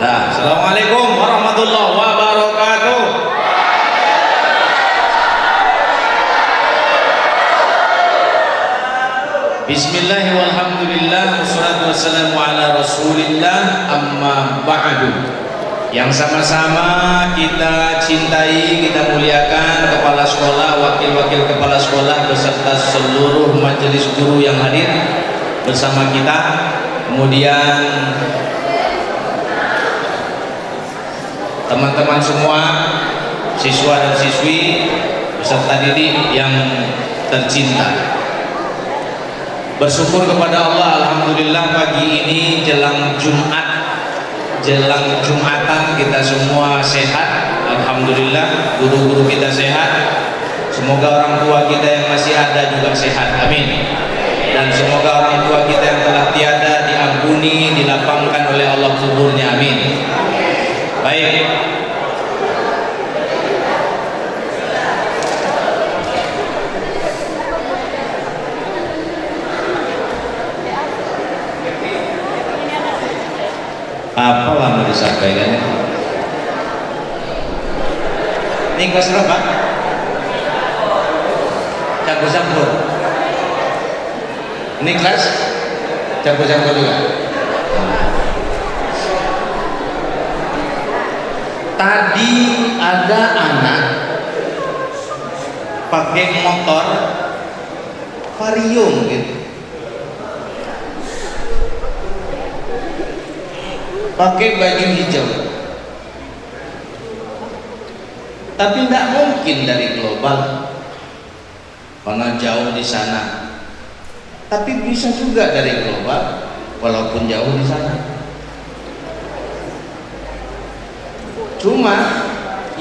Nah, assalamualaikum warahmatullahi wabarakatuh. Bismillah walhamdulillah wassalatu wassalamu ala rasulillah amma ba'du. Yang sama-sama kita cintai, kita muliakan kepala sekolah, wakil-wakil kepala sekolah beserta seluruh majelis guru yang hadir bersama kita. Kemudian teman-teman semua, siswa dan siswi beserta didik yang tercinta. Bersyukur kepada Allah, alhamdulillah pagi ini jelang Jumatan kita semua sehat, alhamdulillah. Guru-guru kita sehat, semoga orang tua kita yang masih ada juga sehat, amin. Dan semoga orang tua kita yang telah tiada diampuni, dilapangkan oleh Allah kuburnya, amin. Baik, apa lah mau disampaikan? Ini kelas berapa? Campur-campur. Ini kelas campur-campur juga. Tadi ada anak pakai motor Vario gitu, pakai baju hijau, tapi tidak mungkin dari global karena jauh di sana, tapi bisa juga dari global walaupun jauh di sana. Cuma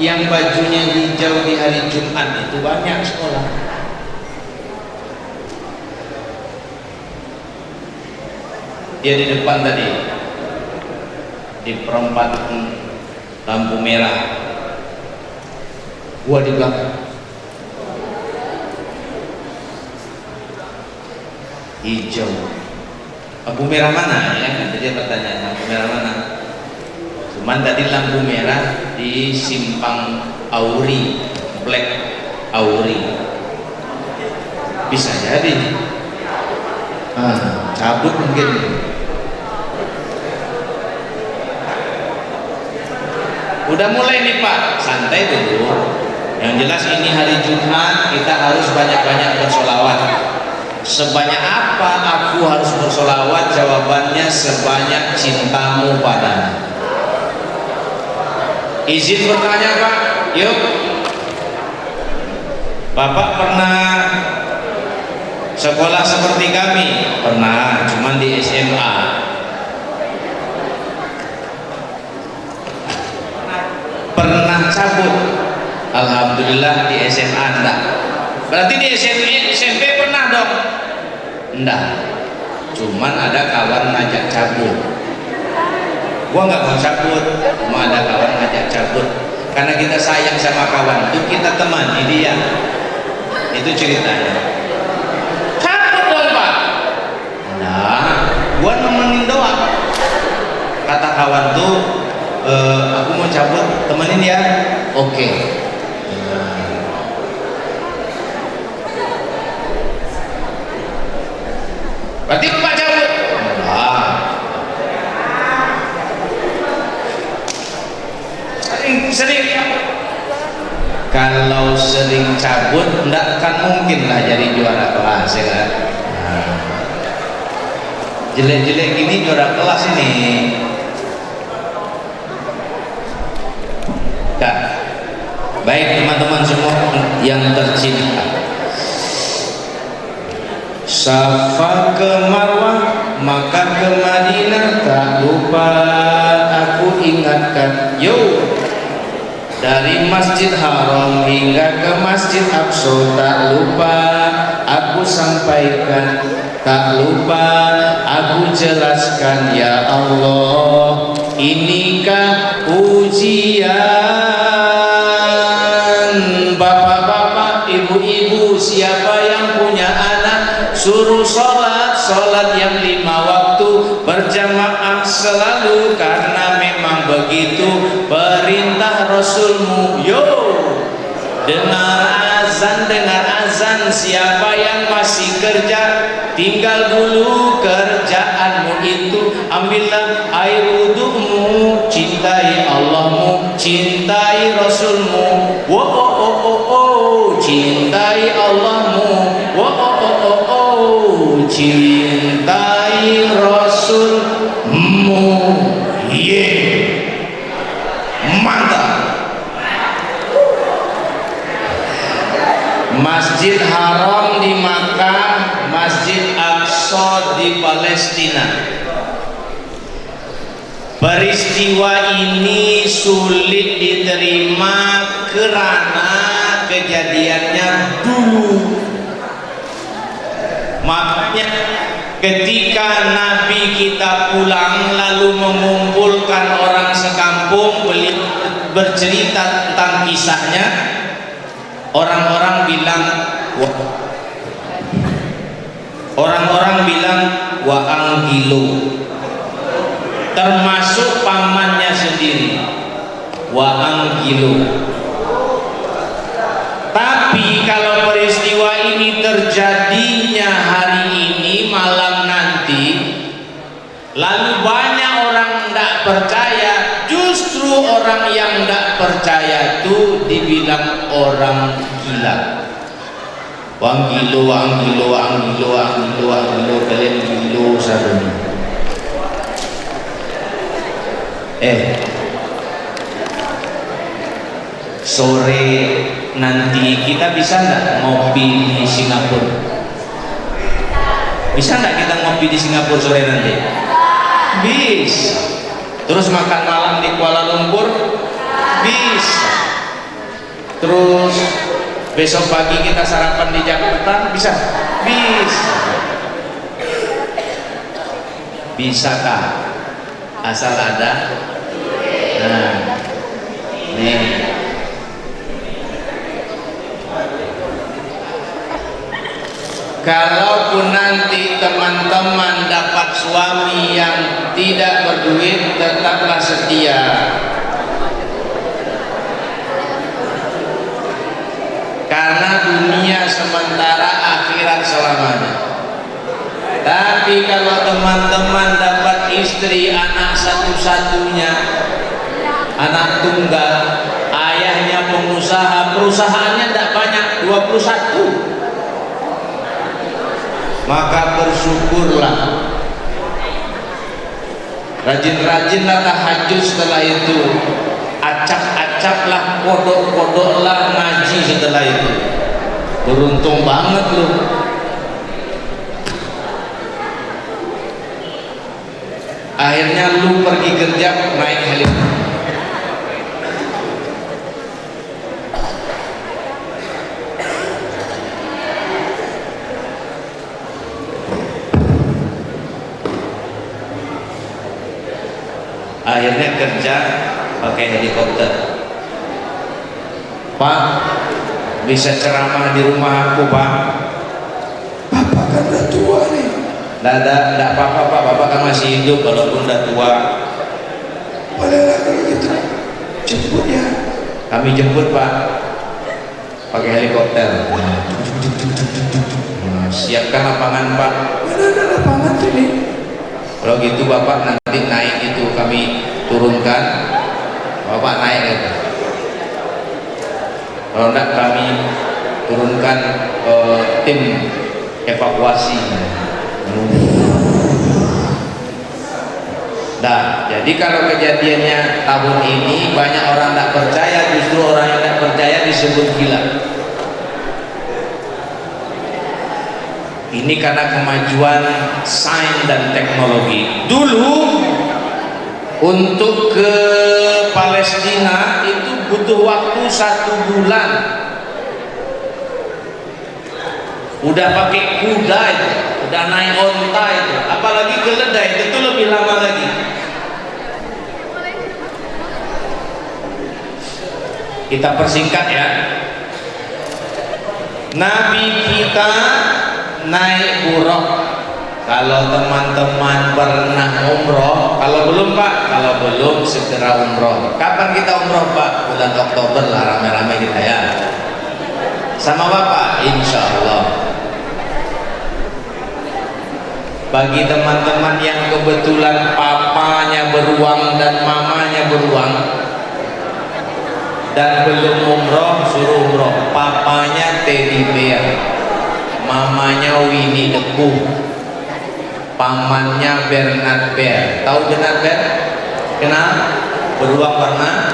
yang bajunya hijau di hari Jumat itu banyak sekolah. Dia di depan tadi, di perempatan lampu merah, gua di belakang, hijau. Lampu merah mana ya? Jadi pertanyaan, lampu merah mana? Cuman tadi lampu merah di Simpang Auri, Black Auri. Bisa jadi cabut mungkin. Udah mulai nih Pak, santai dulu. Yang jelas ini hari Jumat, kita harus banyak-banyak bersolawat. Sebanyak apa aku harus bersolawat? Jawabannya sebanyak cintamu padamu. Izin bertanya Pak, yuk. Bapak pernah sekolah seperti kami? Pernah, cuman di SMA. Pernah cabut? Alhamdulillah di SMA enggak. Berarti di SMP pernah dong? Enggak. Cuman ada kawan ngajak cabut. Gua nggak mau cabut, cuma ada kawan ngajak cabut. Karena kita sayang sama kawan itu, kita temani dia. Itu ceritanya. Cabut dong Pak. Nah, gua nemenin doang. Kata kawan tuh, aku mau cabut, temenin ya. Oke. Berarti Pak cabut? Sering. Kalau sering cabut, enggak akan mungkin lah jadi juara kelas ya kan? Jelek-jelek gini juara kelas ini. Nah, baik teman-teman semua yang tercinta, Safa ke Marwah, maka ke Madinah, tak lupa aku ingatkan. Yo, dari Masjid Haram hingga ke Masjid Aqsa, tak lupa aku sampaikan, tak lupa aku jelaskan. Ya Allah, inikah ujian? Bapak-bapak, ibu-ibu, siapa yang punya anak, suruh sholat yang 5 waktu berjamaah selalu, karena memang begitu perintah Rasulmu. Yo, dengar azan, siapa yang masih kerja tinggal dulu kerjaanmu itu, ambillah air wudumu, cintai Allahmu, cintai Rasulmu. Wo oh oh oh oh, cintai Allahmu. Wo oh oh oh oh, cintai Rasulmu. Mantap. Masjid Haram di Makkah, Masjid Aqsa di Palestina. Peristiwa ini sulit diterima karena kejadiannya dulu. Makanya ketika Nabi kita pulang lalu mengumpulkan orang sekampung, beliau bercerita tentang kisahnya. Orang-orang bilang wa anggilo, termasuk pamannya sendiri, wa anggilo. Tapi kalau peristiwa ini terjadinya hari ini malam nanti, lalu banyak orang tidak percaya, justru orang yang tidak percaya itu dibilang orang gila. Wang gilo, kalian gilo saudara. Sore nanti kita bisa nggak ngopi di Singapura? Bisa nggak kita ngopi di Singapura sore nanti? Bisa. Terus makan malam di Kuala Lumpur? Bisa. Terus besok pagi kita sarapan di Jakarta? Bisa? Bisa. Bisakah? Asal ada. Nah, nih. Kalaupun nanti teman-teman dapat suami yang tidak berduit, tetaplah setia. Karena dunia sementara, akhirat selamanya. Tapi kalau teman-teman dapat istri, anak satu-satunya, anak tunggal, ayahnya pengusaha, perusahaannya tidak banyak, 21, maka bersyukurlah, rajin-rajinlah tahajud. Setelah itu acap-acaplah, kodok-kodoklah ngaji. Setelah itu beruntung banget lu. Akhirnya lu pergi kerja naik helikopter. Akhirnya kerja pakai helikopter. Pak, bisa ceramah di rumah aku, Pak? Bapak kan udah tua nih. Tidak apa-apa, Pak. Bapak kan masih hidup walaupun udah tua. Bolehlah kalau gitu, jemput ya. Kami jemput, Pak, pakai helikopter. Siapkan lapangan, Pak. Mana ada lapangan ini? Kalau gitu Bapak nanti naik itu, kami turunkan, Bapak naik gitu. Kalau enggak kami turunkan tim evakuasi. Nah, jadi kalau kejadiannya tahun ini banyak orang tidak percaya, justru orang yang tidak percaya disebut gila. Ini karena kemajuan sains dan teknologi. Dulu untuk ke Palestina itu butuh waktu 1 bulan. Udah pakai kuda itu, udah naik onta itu, apalagi keledai itu lebih lama lagi. Kita persingkat ya. Nabi kita naik buruk Kalau teman-teman pernah umroh, kalau belum Pak, kalau belum segera umroh. Kapan kita umroh Pak? Bulan Oktober lah, rame-rame kita ya. Sama Bapak, insya Allah. Bagi teman-teman yang kebetulan papanya beruang dan mamanya beruang dan belum umroh, suruh umroh. Papanya Teddy Bear, mamanya Winnie the Pooh, pamannya Bernard Bear. Tahu Bernard Bear? Kenal? Beruang warna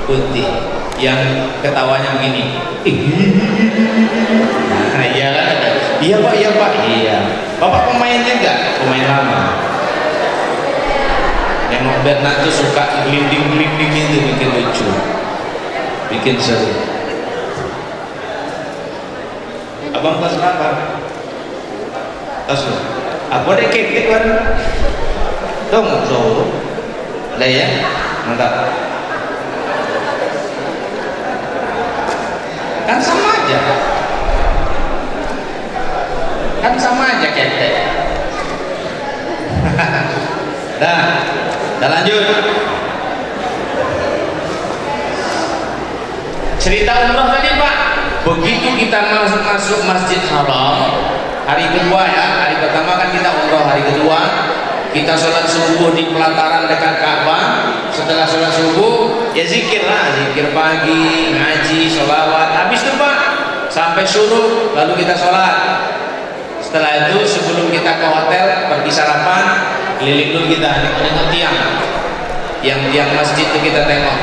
putih yang ketawanya begini. Nah, iya kan? Iya Pak, iya Pak, iya. Bapak pemain juga, pemain lama. Yang Bernard tuh suka glinding-glinding itu, bikin lucu, bikin seru. Abang kelas berapa? Kelas lu? Aku ada ketik kan? Dong, so, lah ya, mantap. Kan sama aja, kan sama aja ketek. Dah lanjut. Cerita umroh tadi Pak. Begitu kita masuk Masjid Haram, hari kedua ya, hari pertama kan kita umroh, hari kedua kita sholat subuh di pelataran dekat Ka'bah. Setelah sholat subuh ya zikir lah, zikir pagi, ngaji, sholawat. Habis itu Pak sampai suruh, lalu kita sholat. Setelah itu sebelum kita ke hotel pergi sarapan, keliling dulu kita nengok tiang, yang tiang masjid itu kita tengok.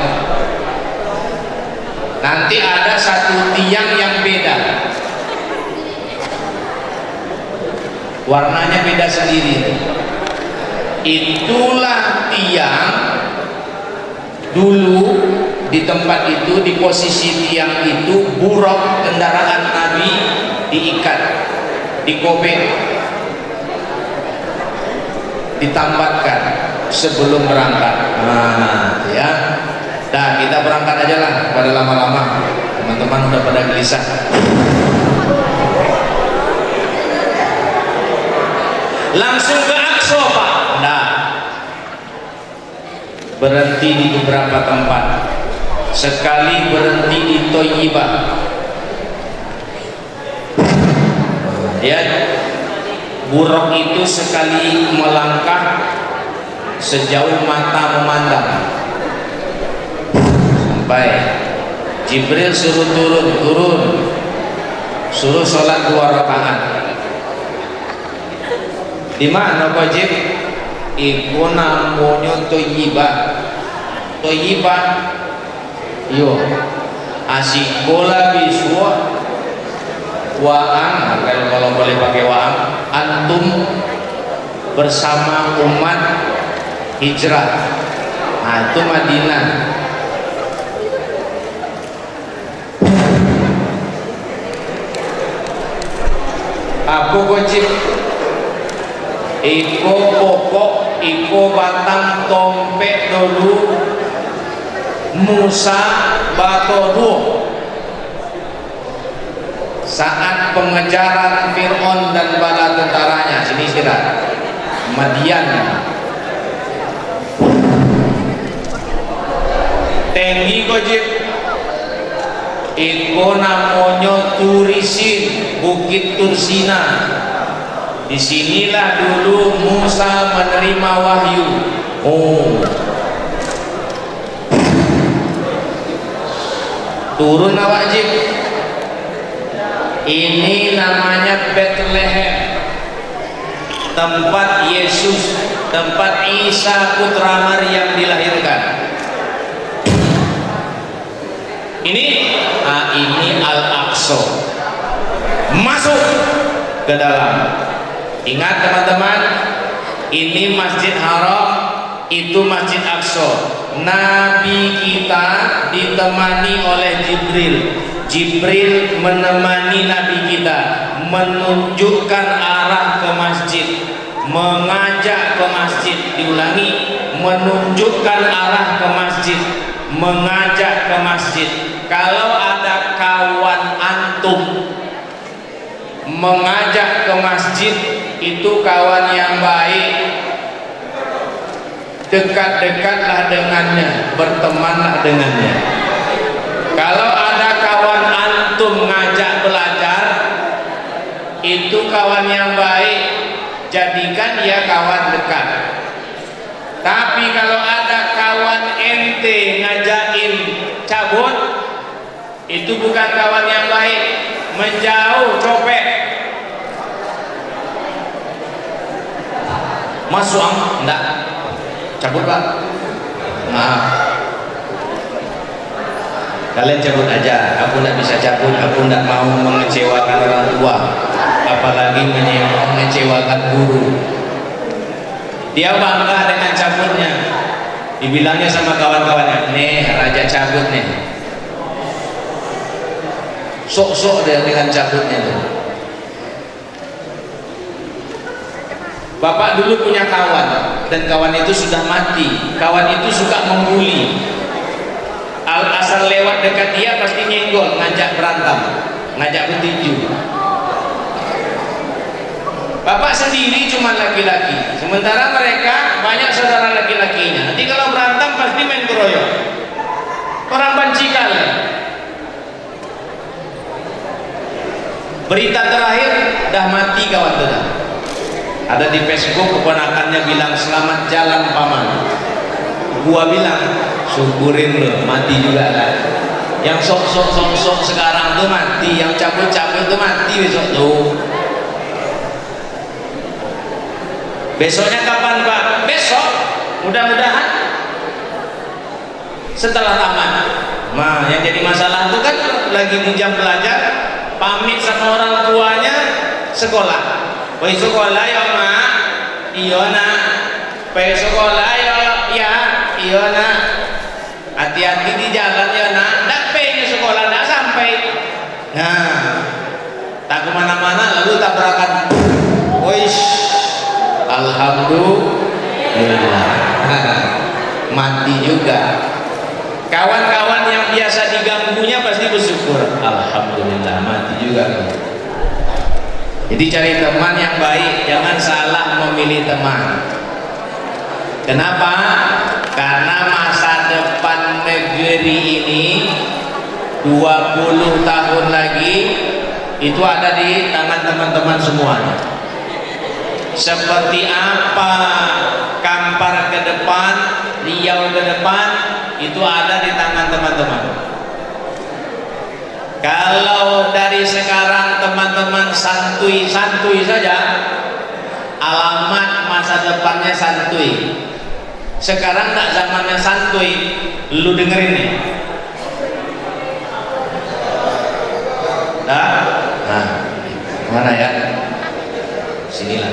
Nanti ada satu tiang yang beda, warnanya beda sendiri. Itulah tiang dulu di tempat itu, di posisi tiang itu buruk kendaraan Nabi diikat, dikobek, ditambatkan sebelum berangkat. Nah, ya. Dah kita berangkat aja lah, pada lama-lama teman-teman udah pada gelisah. Langsung ke Aqsa Pak. Nah, berhenti di beberapa tempat. Sekali berhenti di Thayyibah. Ya, buruk itu sekali melangkah sejauh mata memandang. Baik, Jibril suruh turun, suruh sholat 2 rakaat. Di mana Pak Jib? Iku namanya Thayyibah. Thayyibah, yo, asikola biswa waang, kalau boleh pakai waang, antum bersama umat hijrah. Nah itu Madinah. Aku gojib iko pokok, iko batang tompek dulu Musa batodu saat pengejaran Fir'aun dan bala tentaranya. Sini istirahat. Madian tinggi gojib iko namanya Turisin, Bukit Tursina. Disinilah dulu Musa menerima wahyu. Oh, turun wajib. Ini namanya Bethlehem, tempat Yesus, tempat Isa putra Maryam dilahirkan. Ini Al-Aqsa. Masuk ke dalam. Ingat teman-teman, ini Masjid Haram, itu Masjid Aqsa. Nabi kita ditemani oleh Jibril. Jibril menemani Nabi kita, menunjukkan arah ke masjid, mengajak ke masjid. Diulangi, menunjukkan arah ke masjid, mengajak ke masjid. Kalau ada kawan antum mengajak ke masjid, itu kawan yang baik. Dekat-dekatlah dengannya, bertemanlah dengannya. Kalau ada kawan antum ngajak belajar, itu kawan yang baik, jadikan dia kawan dekat. Tapi kalau ada kawan ente ngajakin cabut, itu bukan kawan yang baik, menjauh, copet. Masuk enggak, cabut pak. Maaf, kalian cabut aja, aku enggak bisa cabut, aku enggak mau mengecewakan orang tua, apalagi mengecewakan guru. Dia bangga dengan cabutnya, dibilangnya sama kawan-kawannya, nih raja cabut nih, sok-sok dia dengan cabutnya tuh. Bapak dulu punya kawan, dan kawan itu sudah mati. Kawan itu suka membuli, asal lewat dekat dia pasti nyenggol, ngajak berantem, ngajak bertinju. Bapak sendiri cuma laki-laki, sementara mereka banyak saudara laki-lakinya. Nanti kalau berantem pasti main keroyok, orang banci kali. Berita terakhir dah mati kawan itu dah. Ada di Facebook, keponakannya bilang selamat jalan paman. Gua bilang syukurin lo, mati juga kan. Yang sok sekarang tuh mati, yang cabut-cabut tuh mati besok tuh. Besoknya kapan pak? Besok, mudah-mudahan setelah tamat. Nah, yang jadi masalah itu kan lagi di jam belajar, pamit sama orang tuanya sekolah. Pergi sekolah ya mak, iya nak. Pergi sekolah ya, iya nak. Hati-hati di jalan ya nak. Nggak pergi sekolah, nggak sampai. Nah, tak kemana-mana lalu tabrakan. Wish, alhamdulillah, mati juga. Kawan-kawan yang biasa diganggunya pasti bersyukur, alhamdulillah mati juga. Jadi cari teman yang baik, jangan salah memilih teman. Kenapa? Karena masa depan negeri ini 20 tahun lagi itu ada di tangan teman-teman semuanya. Seperti apa Kampar ke depan, Riau ke depan, itu ada di tangan teman-teman. Kalau dari sekarang teman-teman santuy saja, alamat masa depannya santuy. Sekarang tak zamannya santuy, lu dengerin nih. Nah, mana ya? Sinilah.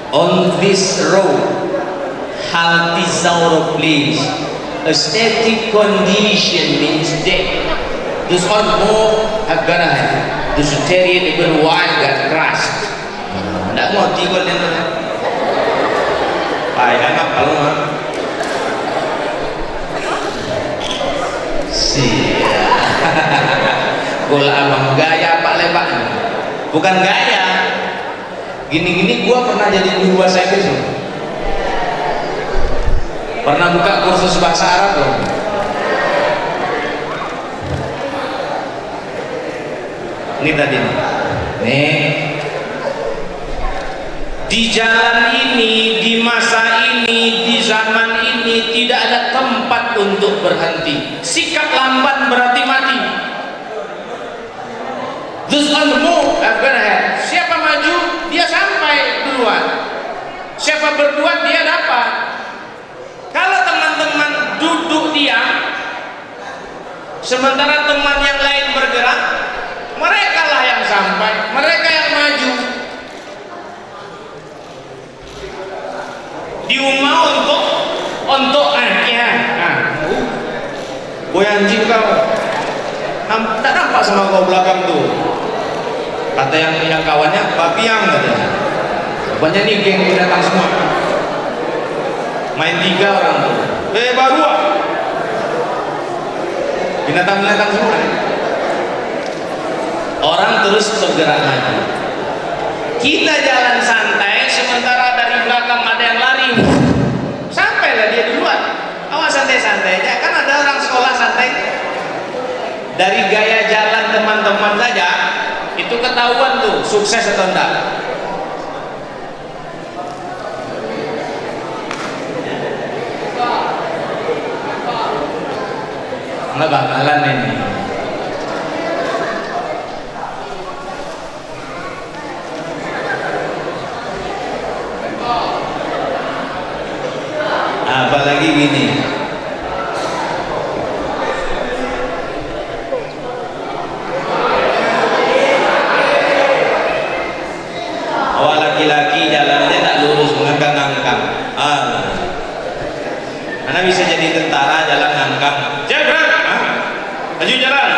On this road, Haltizauro place, a static condition means death. Those on more are gonna have. Those chariot even wild got crushed. Nggak mau tigol din na. Ay, anak kalau mah. Sia. Gula abang gaya pak lepak. Bukan gaya. Gini-gini gua pernah jadi guru bahasa Inggris loh. Pernah buka kursus bahasa Arab loh. Ini tadi nih. Di jalan ini, di masa ini, di zaman ini tidak ada tempat untuk berhenti. Sikap lamban berarti mati. Those on the move are gonna have. Siapa maju, dia sampai duluan. Siapa berbuat, dia dapat. Kalau teman-teman duduk diam, sementara teman yang lain bergerak, mereka lah yang sampai, mereka yang maju. Di rumah untuk boy anjing kau, tak nampak sama kau belakang tuh. Kata yang kawannya, babi yang katanya. Rupanya nih geng datang semua. Main 3 orang tuh. Baru binatang-binatang semua. orang terus bergerak maju. Kita jalan santai, sementara dari belakang ada yang lari, sampailah dia duluan. Awas, santai-santai aja, kan ada orang sekolah santai. Dari gaya jalan teman-teman saja itu ketahuan tuh sukses atau enggak. Nggak bakalan ini. Apalagi gini, awal laki-laki jalannya tak lurus, ngangkang-ngangkang. Karena bisa jadi tentara jalan ngangkang, jabrak, maju jalan.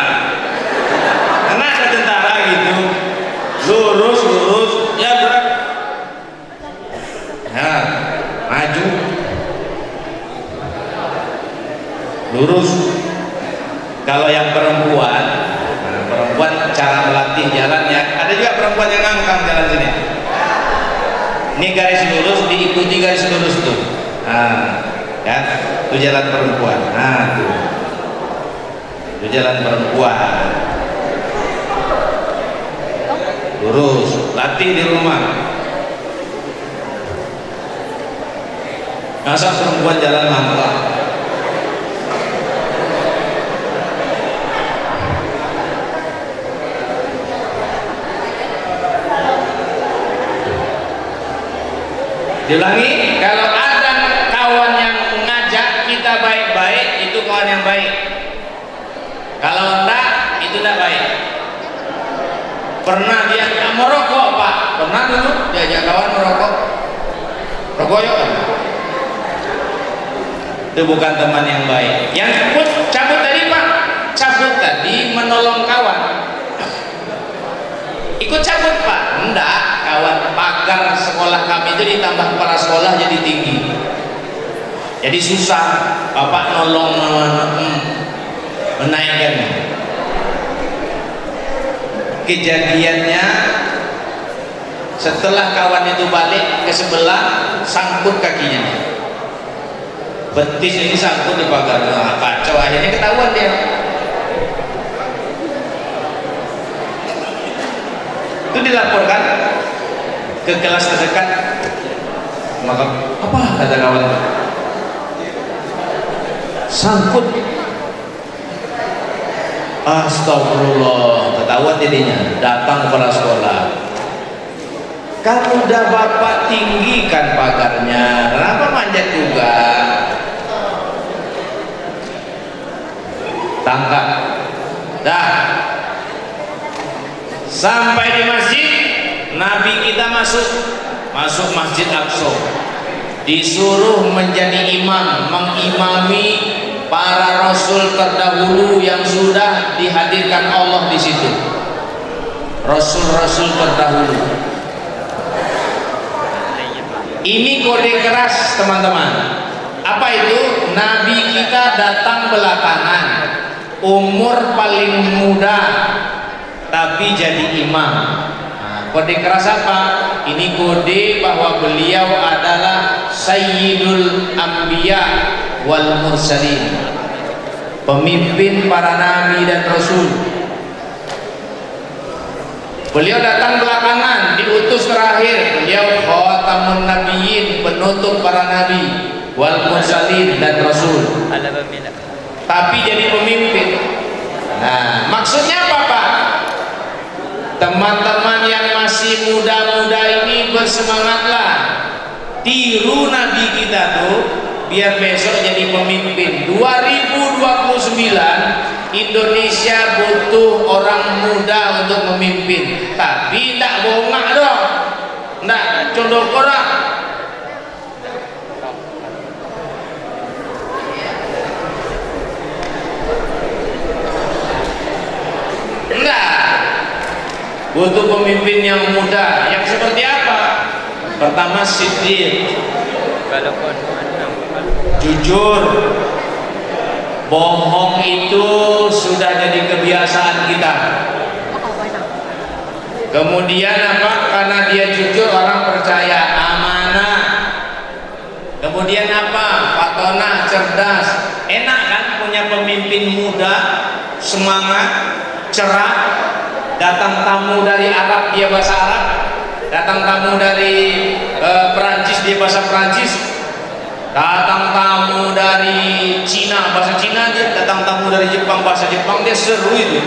Karena ada tentara gitu, lurus, jabrak, ya, maju, lurus. Kalau yang perempuan, perempuan cara melatih jalannya, ada juga perempuan yang ngangkang jalan sini. Ini garis lurus, diikuti garis lurus tuh. Ya, itu jalan perempuan. Tuh, itu jalan perempuan. Lurus, latih di rumah. Masa perempuan jalan ngangkang? Diulangi, kalau ada kawan yang ngajak kita baik-baik, itu kawan yang baik. Kalau enggak, itu tidak baik. Pernah dia merokok, Pak? Pernah dulu diajak kawan merokok? Rokok yuk kan? Itu bukan teman yang baik. Yang cabut tadi, Pak, cabut tadi menolong kawan. Ikut cabut, Pak? Enggak, kawan. Pagar sekolah kami itu ditambah kepala sekolah jadi tinggi, jadi susah Bapak nolong menaikkan. Kejadiannya setelah kawan itu balik ke sebelah, sangkut kakinya, betis ini sangkut di pagar. Kacau, akhirnya ketahuan dia. Itu dilaporkan ke kelas terdekat. Maka apa kata kawan? Sangkut. Astagfirullah, ketahuan jadinya. Datang kepala sekolah. Kamu udah Bapak tinggikan pagarnya, kenapa manjat juga? Tangkap. Dah. Sampai di masjid, Nabi kita masuk Masjid Aqsa, disuruh menjadi imam, mengimami para rasul terdahulu yang sudah dihadirkan Allah di situ. Rasul-rasul terdahulu. Ini kode keras, teman-teman. Apa itu? Nabi kita datang belakangan, umur paling muda, tapi jadi imam. Kode keras apa? Ini kode bahwa beliau adalah Sayyidul Anbiya wal Mursalin, pemimpin para nabi dan rasul. Beliau datang belakangan, diutus terakhir. Beliau khatamun nabiyyin, penutup para nabi, wal mursalin, dan rasul. Tapi jadi pemimpin. Nah, maksudnya apa, Pak? Teman-teman yang masih muda-muda ini bersemangatlah, tiru Nabi kita tuh, biar besok jadi pemimpin. 2029 Indonesia butuh orang muda untuk memimpin, tapi tidak bongak dong, tidak condong korak. Enggak, butuh pemimpin yang muda. Yang seperti apa? Pertama, siddiq, jujur. Bohong itu sudah jadi kebiasaan kita. Kemudian apa? Karena dia jujur orang percaya, amanah. Kemudian apa? Fatona, cerdas. Enak kan punya pemimpin muda, semangat, cerah. Datang tamu dari Arab dia bahasa Arab, datang tamu dari Perancis dia bahasa Perancis, datang tamu dari Cina bahasa Cina dia, datang tamu dari Jepang bahasa Jepang dia, seru itu.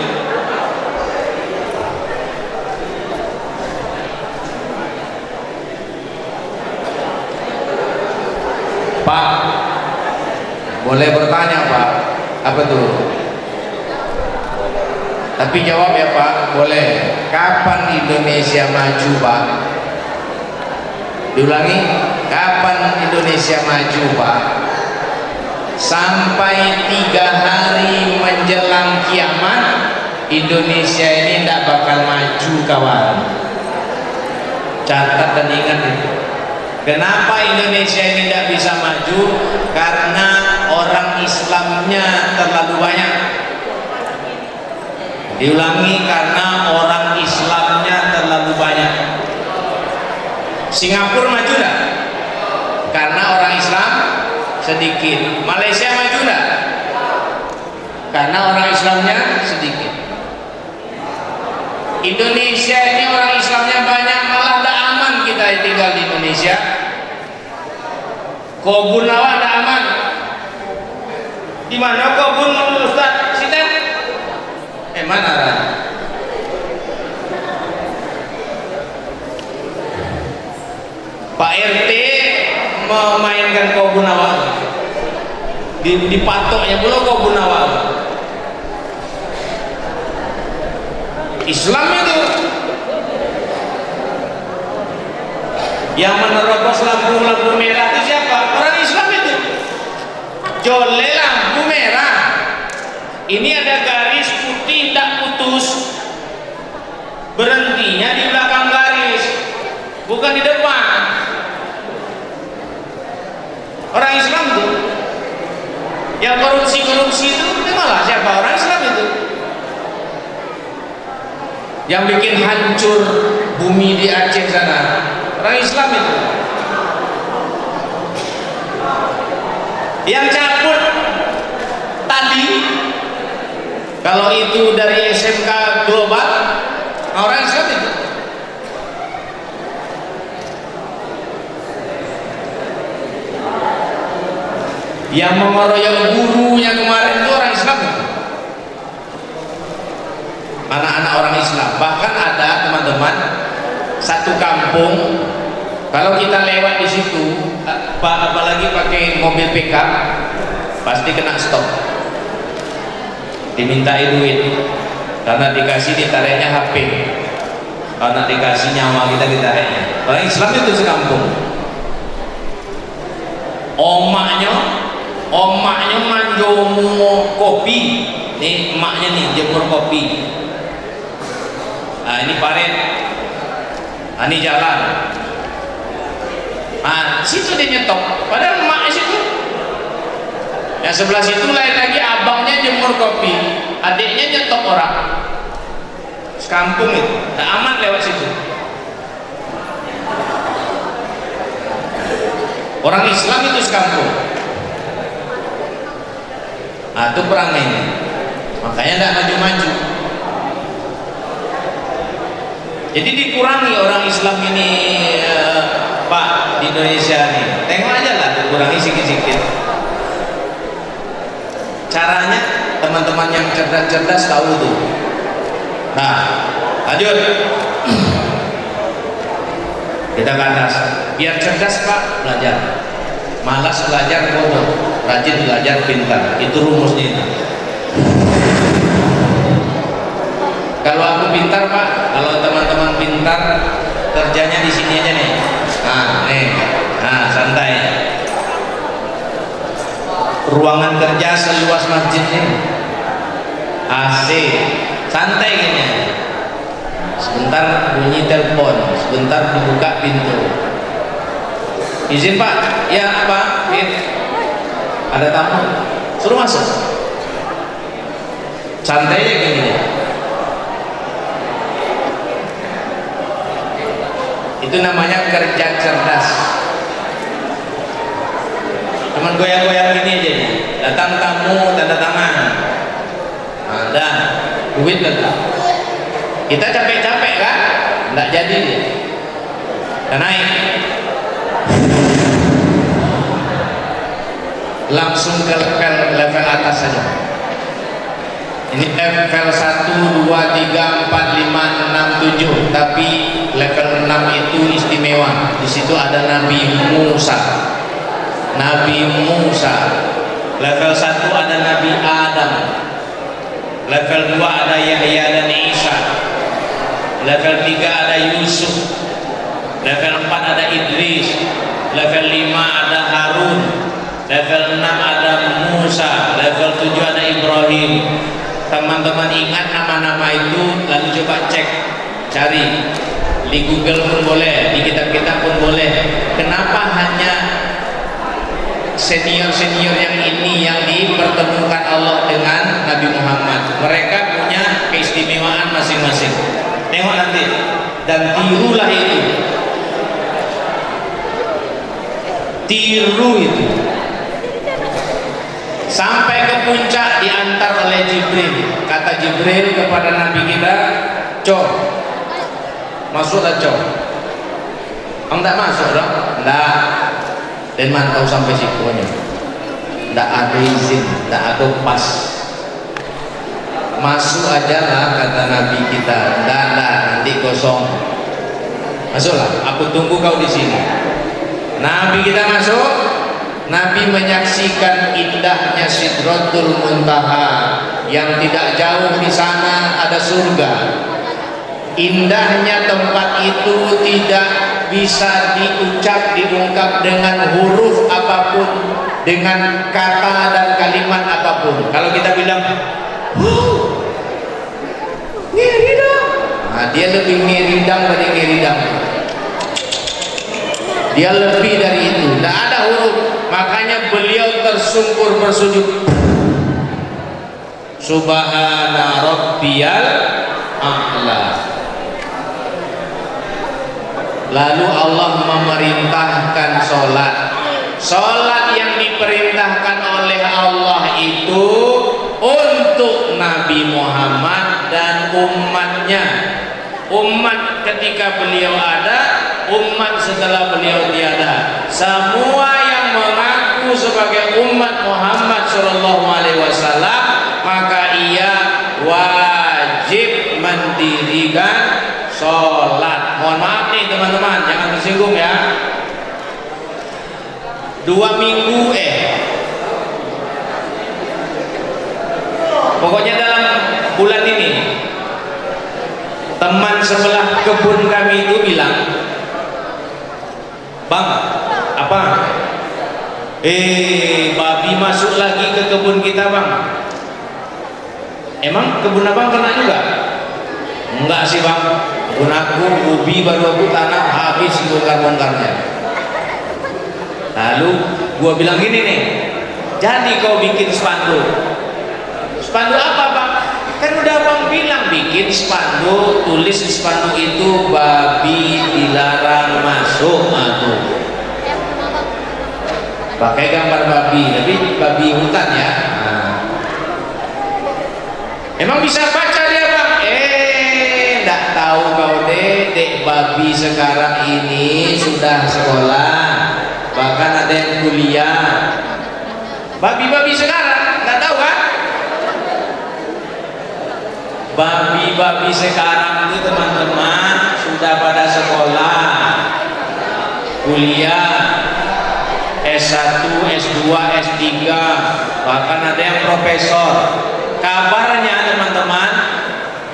Pak, boleh bertanya Pak? Apa tuh? Tapi jawab ya Pak, boleh. Kapan Indonesia maju Pak? Diulangi, kapan Indonesia maju Pak? Sampai 3 hari menjelang kiamat, Indonesia ini tidak bakal maju kawan. Catat dan ingat itu. Kenapa Indonesia ini tidak bisa maju? Karena orang Islamnya terlalu banyak. Diulangi, karena orang Islamnya terlalu banyak. Singapura maju enggak? Karena orang Islam sedikit. Malaysia maju enggak? Karena orang Islamnya sedikit. Indonesia ini orang Islamnya banyak, malah tidak aman kita tinggal di Indonesia. Kobun awak tidak aman. Di mana kobun Ustaz? Sini. Mana arah? Pak RT memainkan kobun awal, dipatoknya pula kobun awal. Islam itu yang menerobos lampu-lampu merah itu siapa? Orang Islam itu. Jole lampu merah. Ini ada garis putih tak putus, berhentinya di belakang garis, bukan di depan. Orang Islam tuh yang korupsi itu malah siapa? Orang Islam itu yang bikin hancur bumi di Aceh sana, orang Islam itu. Yang cabut tadi, kalau itu dari SMK Global, orang Islam itu. Yang mengeroyok gurunya kemarin itu orang Islam itu. Anak-anak orang Islam. Bahkan ada teman-teman satu kampung, kalau kita lewat di situ, apalagi pakai mobil pickup, pasti kena stop. Dimintai duit, karena dikasih ditariknya HP, karena dikasih nyawa kita ditariknya. Orang Islam itu sekampung. Omaknya manjomu kopi, nih emaknya nih jemur kopi. Nah ini paret, nah, ini jalan. Nah situ dia nyetok, padahal emaknya situ. Yang sebelah situ lain lagi abangnya jemur kopi, adiknya nyetok orang. Sekampung itu, tak aman lewat situ. Orang Islam itu sekampung. Nah itu perangnya ini, makanya tidak maju-maju. Jadi dikurangi orang Islam ini, Pak, di Indonesia nih. Tengok aja lah, dikurangi sedikit-sedikit. Caranya teman-teman yang cerdas-cerdas tahu tuh. Nah, lanjut. Kita ke atas. Biar cerdas Pak, belajar. Malas belajar bodoh, rajin belajar pintar. Itu rumusnya itu. Kalau aku pintar Pak, kalau teman-teman pintar, kerjanya di sini aja nih. Nah, nih, nah santai. Ruangan kerja seluas masjid nih, AC, santai gini. Sebentar bunyi telepon, sebentar dibuka pintu. Izin Pak, ya Pak, ada tamu, suruh masuk. Santai aja gini. Itu namanya kerja cerdas. Cuman goyang-goyang gini aja nih. Datang tamu tanda tangan. Ada duit tetap. Kita capek-capek kan? Nggak jadi dia. Dan naik. Langsung ke level atas saja. Ini level 1, 2, 3, 4, 5, 6, 7. Tapi level 6 itu istimewa. Di situ ada Nabi Musa. Nabi Musa. Level 1 ada Nabi Adam. Level 2 ada Yahya dan Isa. Level 3 ada Yusuf. Level 4 ada Idris. Level 5 ada Harun. Level 6 ada Musa. Level 7 ada Ibrahim. Teman-teman ingat nama-nama itu, lalu coba cek, cari di Google pun boleh, di kitab-kitab pun boleh. Kenapa hanya senior-senior yang ini yang dipertemukan Allah dengan Nabi Muhammad? Mereka punya keistimewaan masing-masing. Tengok nanti dan tirulah itu. Tiru itu. Sampai ke puncak diantar oleh Jibril. Kata Jibril kepada Nabi kita, "Cok, masuklah cok." Enggak masuk dong? Enggak. Dan mantau sampai sikunya. Enggak ada izin, enggak ada pas. Masuk aja lah kata Nabi kita. Enggak, nanti kosong. Masuklah, aku tunggu kau di sini. Nabi kita masuk. Nabi menyaksikan indahnya Sidratul Muntaha, yang tidak jauh di sana ada surga. Indahnya tempat itu tidak bisa diungkap dengan huruf apapun, dengan kata dan kalimat apapun. Kalau kita bilang, ngiridang, nah, dia lebih ngiridang dari ngiridang. Dia lebih dari itu. Tidak ada huruf. Makanya beliau tersungkur bersujud. Subhana rabbiyal a'la. Lalu Allah memerintahkan sholat. Sholat yang diperintahkan oleh Allah itu untuk Nabi Muhammad dan umatnya. Umat ketika beliau ada, umat setelah beliau tiada. Semua yang mengaku sebagai umat Muhammad Shallallahu Alaihi Wasallam, maka ia wajib mendirikan sholat. Mohon maaf nih teman-teman, jangan tersinggung ya. 2 minggu pokoknya dalam bulan ini, teman sebelah kebun kami itu bilang, "Bang, apa? Babi masuk lagi ke kebun kita, Bang." Emang kebun abang kena juga? Enggak sih, Bang. Kebun aku, ubi baru aku tanam, habis bongkar-bongkarnya. Lalu gua bilang gini nih, "Jadi kau bikin spanduk." "Spanduk apa, Bang?" "Kan udah Bang bilang bikin spanduk, tulis di spanduk itu babi dilarang masuk." Aduh. Pakai gambar babi, tapi babi hutan ya. Nah. Emang bisa baca dia, Bang? Enggak tahu kau dek babi sekarang ini sudah sekolah, bahkan ada yang kuliah. Babi-babi sekarang enggak tahu kan? Babi-babi sekarang itu teman-teman sudah pada sekolah, kuliah, S1, S2, S3, bahkan ada yang profesor. Kabarnya teman-teman,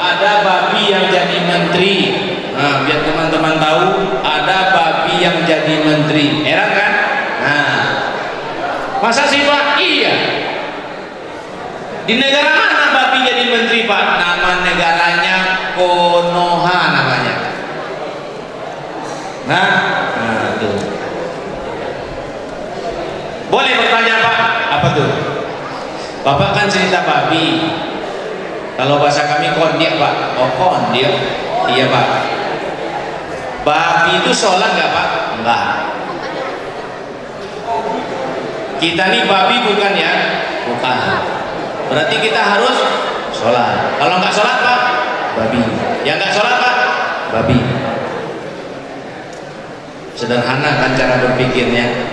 ada babi yang jadi menteri. Nah, biar teman-teman tahu, ada babi yang jadi menteri. Heran kan? Nah, masa sih Pak? Iya. Di negara mana babi jadi menteri, Pak? Nama negaranya Konoha namanya. Nah tuh. Boleh bertanya, Pak? Apa tuh? Bapak kan cerita babi. Kalau bahasa kami kondiak, Pak. Oh, kondiak. Iya, Pak. Babi itu sholat nggak Pak? Enggak. Kita nih babi bukan ya? Bukan. Berarti kita harus sholat. Kalau nggak sholat Pak? Babi. Yang nggak sholat Pak? Babi. Sederhana kan cara berpikirnya.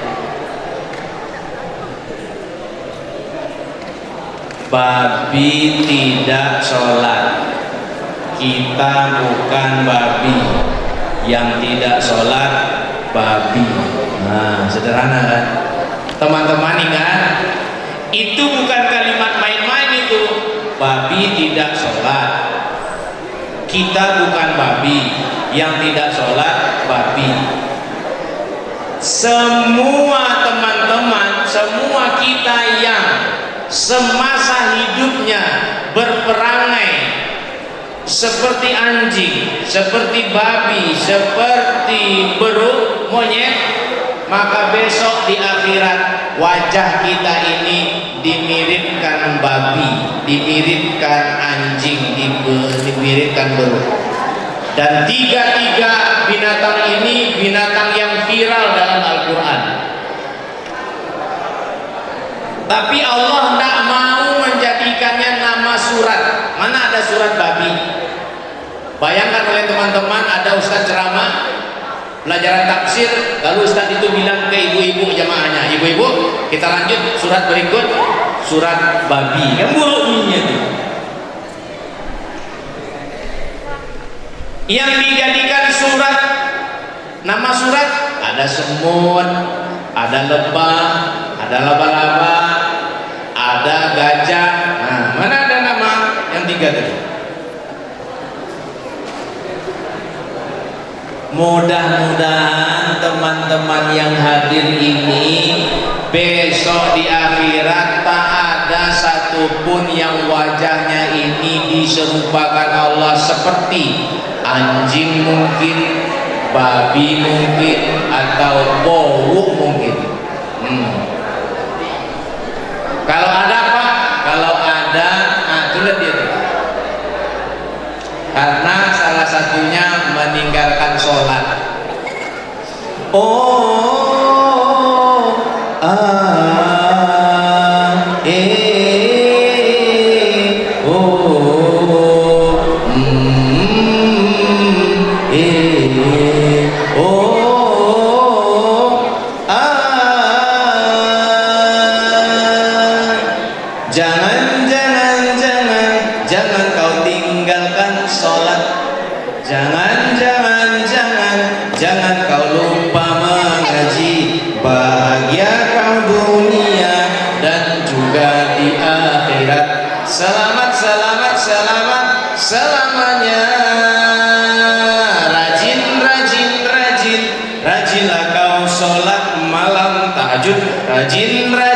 Babi tidak sholat, kita bukan babi. Yang tidak sholat babi. Nah, sederhana kan teman-teman? Ingat, itu bukan kalimat main-main itu. Babi tidak sholat, kita bukan babi. Yang tidak sholat babi. Semua teman-teman, semua kita yang semasa hidupnya berperangai seperti anjing, seperti babi, seperti beruk, monyet, maka besok di akhirat wajah kita ini dimiripkan babi, dimiripkan anjing, dimiripkan beruk. Dan tiga-tiga binatang ini binatang yang viral dalam Al-Quran. Tapi Allah tidak mau menjadikannya nama surat. Mana ada surat babi? Bayangkan oleh teman-teman, ada ustaz ceramah pelajaran tafsir, lalu ustaz itu bilang ke ibu-ibu jamaahnya, ibu-ibu kita lanjut surat berikut, surat babi. Kan buruk bunyinya itu. Yang dijadikan surat, nama surat, ada semut, ada lebah, ada laba-laba, ada gajah. Nah, mana ada nama yang tiga tadi? Mudah-mudahan teman-teman yang hadir ini besok di akhirat tak ada satupun yang wajahnya ini diserupakan Allah seperti anjing mungkin, babi mungkin, atau bowuk mungkin. Kalau ada apa? Kalau ada, nah itu lihat dia tuh. Karena salah satunya meninggalkan sholat. Jangan kau tinggalkan sholat. Jangan kau lupa mengaji. Bahagia kau dunia dan juga di akhirat. Selamat selamanya. Rajinlah kau sholat malam tahajud. Rajinlah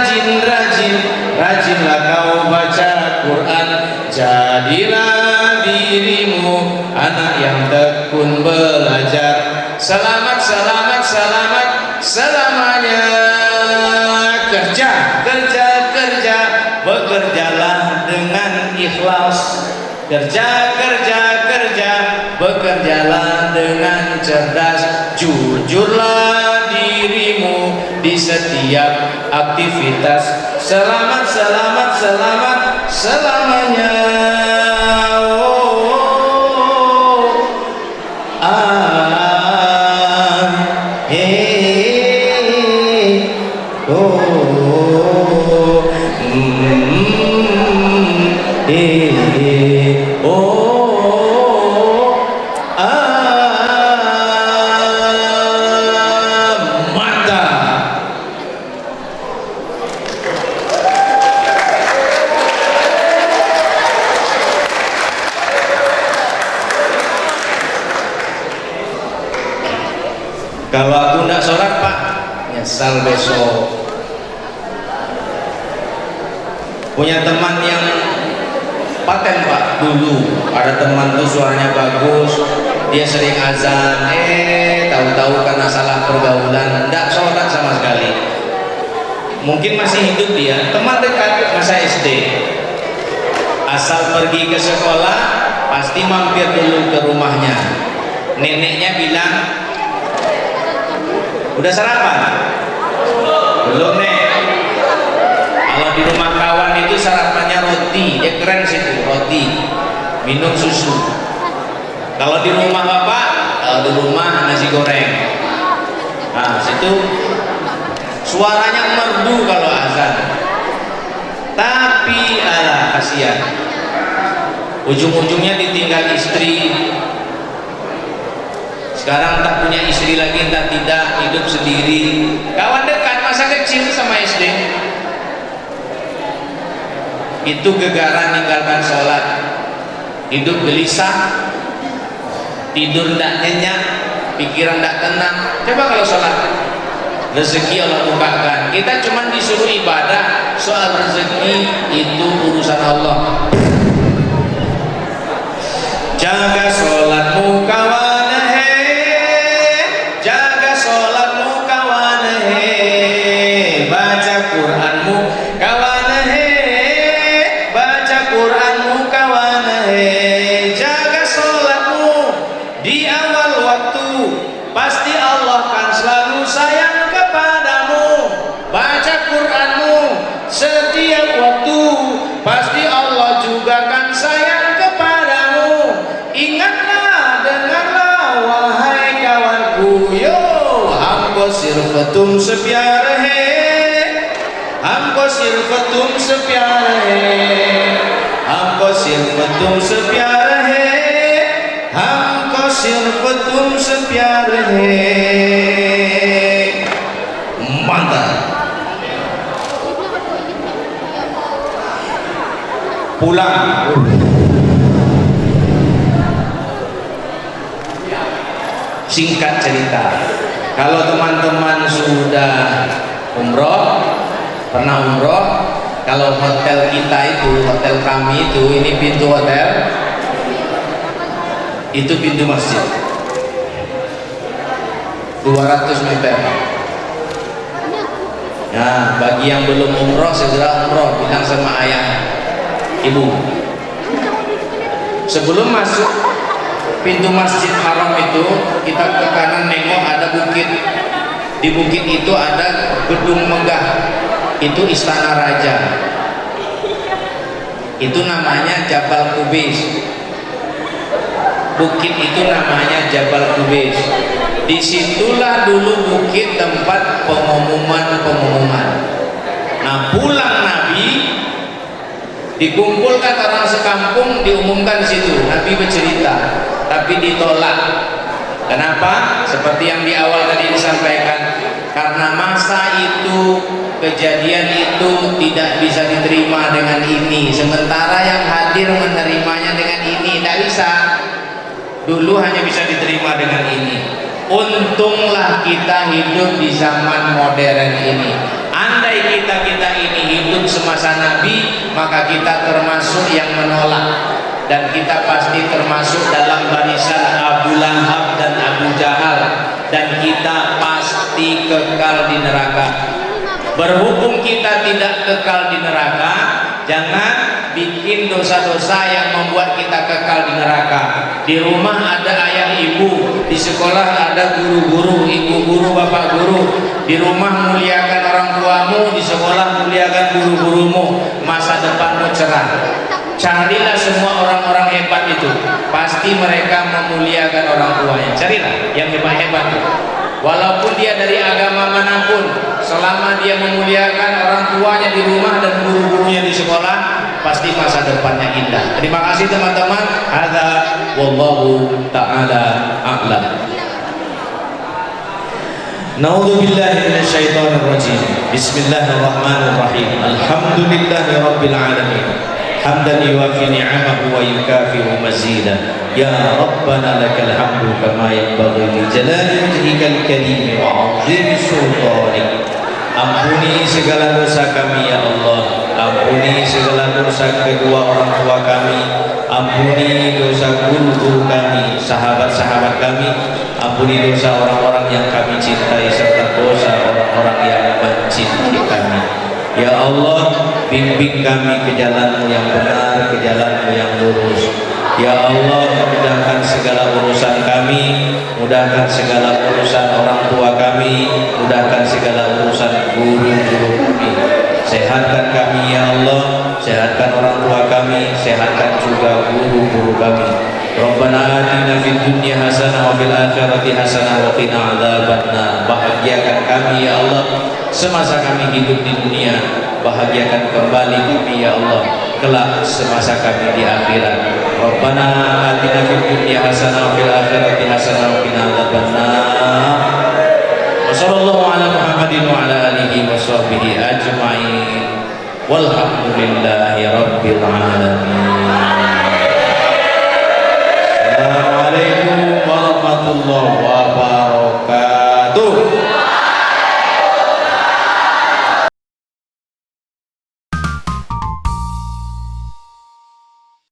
kau baca Quran. Jadilah dirimu anak yang tekun belajar. Selamat selamanya. Kerja, bekerjalah dengan ikhlas. Kerja, bekerjalah dengan cerdas. Jujurlah dirimu di setiap aktivitas. Selamat selamanya. Kalau aku tidak sholat Pak, nyesal besok. Punya teman yang paten Pak, dulu ada teman tuh suaranya bagus, dia sering azan, tahu-tahu karena salah pergaulan tidak sholat sama sekali. Mungkin masih hidup dia, teman dekat masa SD. Asal pergi ke sekolah pasti mampir dulu ke rumahnya. Neneknya bilang, Udah sarapan? Belum nih. Kalau di rumah kawan itu sarapannya roti, dia keren situ, roti, minum susu. Kalau di rumah bapak, kalau di rumah nasi goreng. Nah situ suaranya merdu kalau azan. Tapi alah kasihan, ujung-ujungnya ditinggal istri. Sekarang tak punya istri lagi, tak tidak, hidup sendiri. Kawan dekat masa kecil sama SD. Itu gegaran ninggalkan sholat, hidup gelisah, tidur tidak nyenyak, pikiran tidak tenang. Coba kalau sholat, rezeki Allah bukakan. Kita cuma disuruh ibadah, soal rezeki itu urusan Allah. Jaga sholatmu kawan, jaga sholatmu kawan, baca Quranmu kawan, baca Quranmu kawan, jaga sholatmu di awal waktu, pasti Allah kan selalu sayang kepadamu. Baca Quranmu setiap waktu, pasti Allah juga kan sayang kepadamu. Ingatlah, dengarlah wahai kawanku, yo हमको सिर्फ तुमसे प्यार है, हमको सिर्फ तुमसे प्यार है, हमको सिर्फ तुमसे प्यार है, हमको सिर्फ तुमसे प्यार है. Mantap. Pulang. Singkat cerita, kalau teman-teman sudah umroh, pernah umroh, kalau hotel kita itu, hotel kami itu, ini pintu hotel, itu pintu masjid 200 meter. Nah, bagi yang belum umroh segera umroh, bilang sama ayah, ibu, sebelum masuk pintu Masjid Haram itu, kita ke kanan nengok ada bukit. Di bukit itu ada gedung megah, itu istana raja, itu namanya Jabal Kubis. Bukit itu namanya Jabal Kubis. Disitulah dulu bukit tempat pengumuman. Nah, pulang Nabi, dikumpulkan orang sekampung, diumumkan di situ. Nabi bercerita, tapi ditolak. Kenapa? Seperti yang di awal tadi disampaikan, karena masa itu, kejadian itu tidak bisa diterima dengan ini, sementara yang hadir menerimanya dengan ini. Tidak bisa. Dulu hanya bisa diterima dengan ini. Untunglah kita hidup di zaman modern ini. Andai kita ini hidup semasa Nabi, maka kita termasuk yang menolak, dan kita pasti termasuk dalam barisan Abu Lahab dan Abu Jahal, dan kita pasti kekal di neraka. Berhubung kita tidak kekal di neraka, jangan bikin dosa-dosa yang membuat kita kekal di neraka. Di rumah ada ayah ibu, di sekolah ada guru-guru, ibu guru, bapak guru. Di rumah muliakan orang tuamu, di sekolah muliakan guru-gurumu. Masa depanmu cerah. Carilah semua orang-orang hebat itu, pasti mereka memuliakan orang tuanya. Carilah yang hebat-hebat itu, walaupun dia dari agama manapun, selama dia memuliakan orang tuanya di rumah dan guru-gurunya di sekolah, pasti masa depannya indah. Terima kasih teman-teman. Hadza wallahu ta'ala a'lam. Na'udzubillahi minasyaitonir rajim. Bismillahirrahmanirrahim. Alhamdulillahirabbil alamin. Hamdan yuwafi ni'amahu wa yukafi'u mazidah. Ya Rabbana lakal hamdu kama yanbaghi li jalali wajhikal karim wa 'azimi sultanik. Ampuni segala dosa kami ya Allah. Ampuni segala dosa kedua orang tua kami. Ampuni dosa guru-guru kami, sahabat-sahabat kami. Ampuni dosa orang-orang yang kami cintai, serta dosa orang-orang yang mencintai kami. Ya Allah, bimbing kami ke jalan-Mu yang benar, ke jalan-Mu yang lurus. Ya Allah, mudahkan segala urusan kami, mudahkan segala urusan orang tua kami, mudahkan segala urusan guru-guru kami. Sehatkan kami ya Allah, sehatkan orang tua kami, sehatkan juga guru-guru kami. Rabbana atina fid dunya hasanah wa fil akhirati hasanah wa qina adzabannar. Bahagiakan kami ya Allah semasa kami hidup di dunia, bahagiakan kembali kami ya Allah kelak semasa kami di akhirat. Rabbana atina fid dunya hasanah wa fil akhirati hasanah wa qina adzabannar. Wa sallallahu ala Muhammadin wa ala alihi wa sahbihi ajma'in. Walhamdulillahi rabbil alamin.